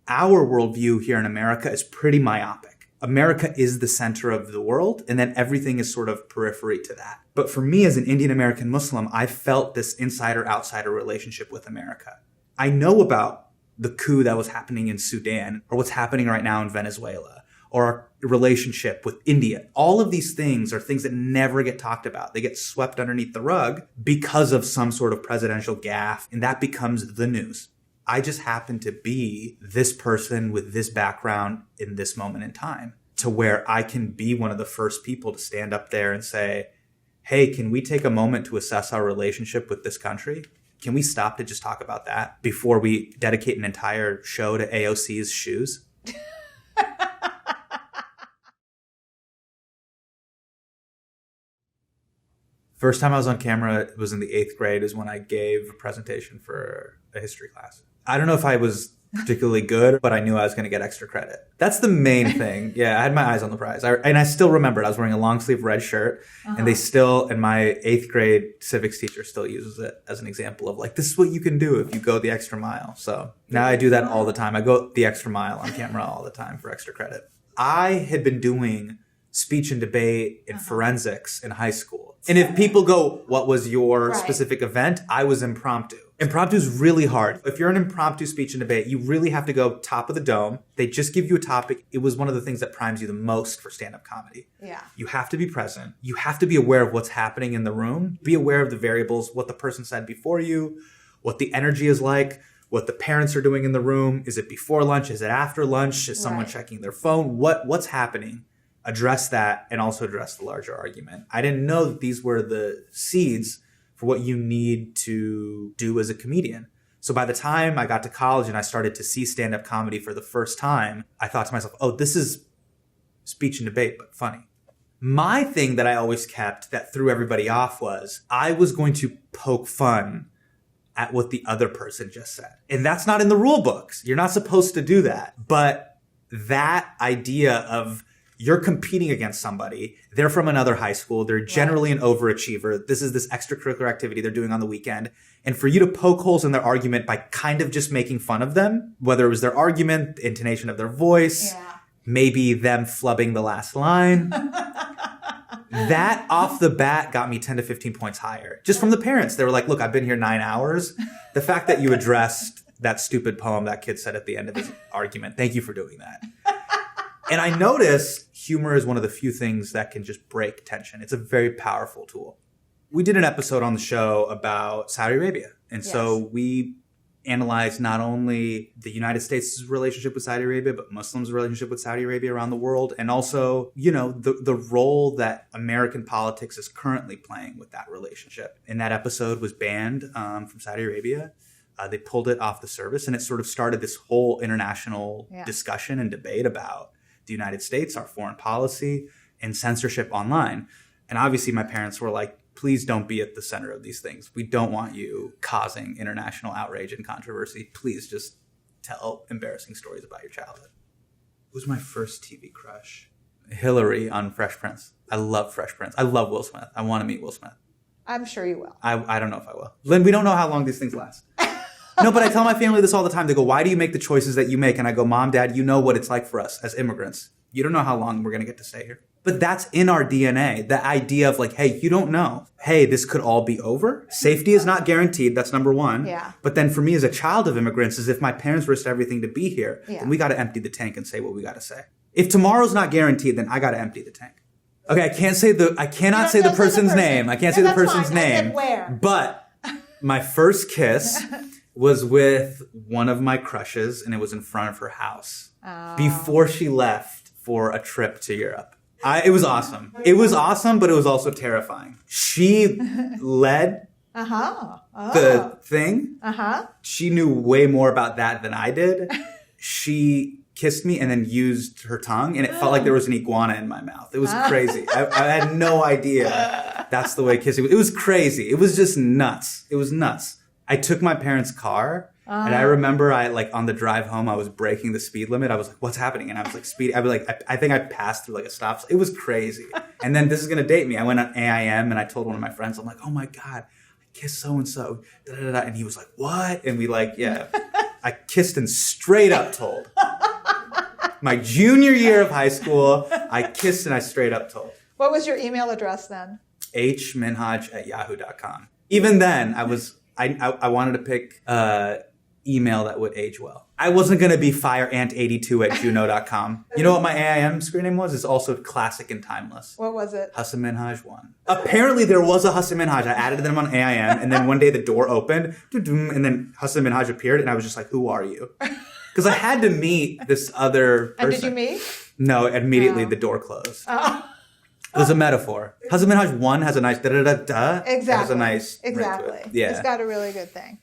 our worldview here in America is pretty myopic. America is the center of the world, and then everything is sort of periphery to that. But for me as an Indian American Muslim, I felt this insider-outsider relationship with America. I know about the coup that was happening in Sudan, or what's happening right now in Venezuela, or our relationship with India. All of these things are things that never get talked about. They get swept underneath the rug because of some sort of presidential gaffe, and that becomes the news. I just happen to be this person with this background in this moment in time, to where I can be one of the first people to stand up there and say, hey, can we take a moment to assess our relationship with this country? Can we stop to just talk about that before we dedicate an entire show to AOC's shoes? First time I was on camera was in the 8th grade, is when I gave a presentation for a history class. I don't know if I was particularly good, but I knew I was going to get extra credit. That's the main thing. Yeah, I had my eyes on the prize. And I still remember it. I was wearing a long sleeve red shirt, and they still, and my 8th grade civics teacher still uses it as an example of like, this is what you can do if you go the extra mile. So now I do that all the time. I go the extra mile on camera all the time for extra credit. I had been doing speech and debate and forensics in high school. And if people go, what was your specific event? I was impromptu. Impromptu is really hard. If you're an impromptu speech and debate, you really have to go top of the dome. They just give you a topic. It was one of the things that primes you the most for stand-up comedy. Yeah. You have to be present. You have to be aware of what's happening in the room. Be aware of the variables, what the person said before you, what the energy is like, what the parents are doing in the room. Is it before lunch? Is it after lunch? Is someone checking their phone? What's happening? Address that, and also address the larger argument. I didn't know that these were the seeds for what you need to do as a comedian. So by the time I got to college and I started to see stand-up comedy for the first time, I thought to myself, oh, this is speech and debate, but funny. My thing that I always kept that threw everybody off was I was going to poke fun at what the other person just said. And that's not in the rule books. You're not supposed to do that. But that idea of you're competing against somebody. They're from another high school. They're generally an overachiever. This is this extracurricular activity they're doing on the weekend. And for you to poke holes in their argument by kind of just making fun of them, whether it was their argument, the intonation of their voice, maybe them flubbing the last line, that off the bat got me 10 to 15 points higher. Just from the parents. They were like, look, I've been here 9 hours. The fact that you addressed that stupid poem that kid said at the end of his argument, thank you for doing that. And I noticed humor is one of the few things that can just break tension. It's a very powerful tool. We did an episode on the show about Saudi Arabia. And so we analyzed not only the United States' relationship with Saudi Arabia, but Muslims' relationship with Saudi Arabia around the world. And also, you know, the role that American politics is currently playing with that relationship. And that episode was banned from Saudi Arabia. They pulled it off the service, and it sort of started this whole international discussion and debate about the United States, our foreign policy, and censorship online. And obviously my parents were like, please don't be at the center of these things. We don't want you causing international outrage and controversy. Please just tell embarrassing stories about your childhood. Who was my first TV crush? Hillary on Fresh Prince. I love Fresh Prince. I love Will Smith. I want to meet Will Smith. I'm sure you will. I don't know if I will. Lynn, we don't know how long these things last. No, but I tell my family this all the time. They go, why do you make the choices that you make? And I go, Mom, Dad, you know what it's like for us as immigrants. You don't know how long we're going to get to stay here. But that's in our DNA. The idea of like, hey, you don't know. Hey, this could all be over. Safety is not guaranteed. That's number one. Yeah. But then for me as a child of immigrants, is if my parents risked everything to be here, then we got to empty the tank and say what we got to say. If tomorrow's not guaranteed, then I got to empty the tank. Okay, I cannot say the person's name. I can't say the person's name. Where? But my first kiss was with one of my crushes, and it was in front of her house before she left for a trip to Europe. It was awesome. It was awesome, but it was also terrifying. She led the thing. She knew way more about that than I did. She kissed me and then used her tongue, and it felt like there was an iguana in my mouth. It was crazy. I had no idea that's the way kissing was. It was crazy. It was just nuts. It was nuts. I took my parents' car, and I remember on the drive home, I was breaking the speed limit. I was like, what's happening? And I was like, speed. I was like, I think I passed through like a stop. It was crazy. And then this is going to date me. I went on AIM, and I told one of my friends, I'm like, oh my God, I kissed so-and-so. And he was like, what? And we I kissed and straight up told. My junior year of high school, I kissed and I straight up told. What was your email address then? hminhaj@yahoo.com. Even then, I wanted to pick email that would age well. I wasn't going to be fireant82@juno.com. You know what my AIM screen name was? It's also classic and timeless. What was it? Hasan Minhaj 1. Apparently there was a Hasan Minhaj. I added them on AIM, and then one day the door opened, and then Hasan Minhaj appeared, and I was just like, who are you? Because I had to meet this other person. And did you meet? No, immediately the door closed. Oh. It was a metaphor. Hasan Minhaj 1 has a nice da-da-da-da. Exactly. It has a nice ring to Exactly. it. Yeah. It's got a really good thing.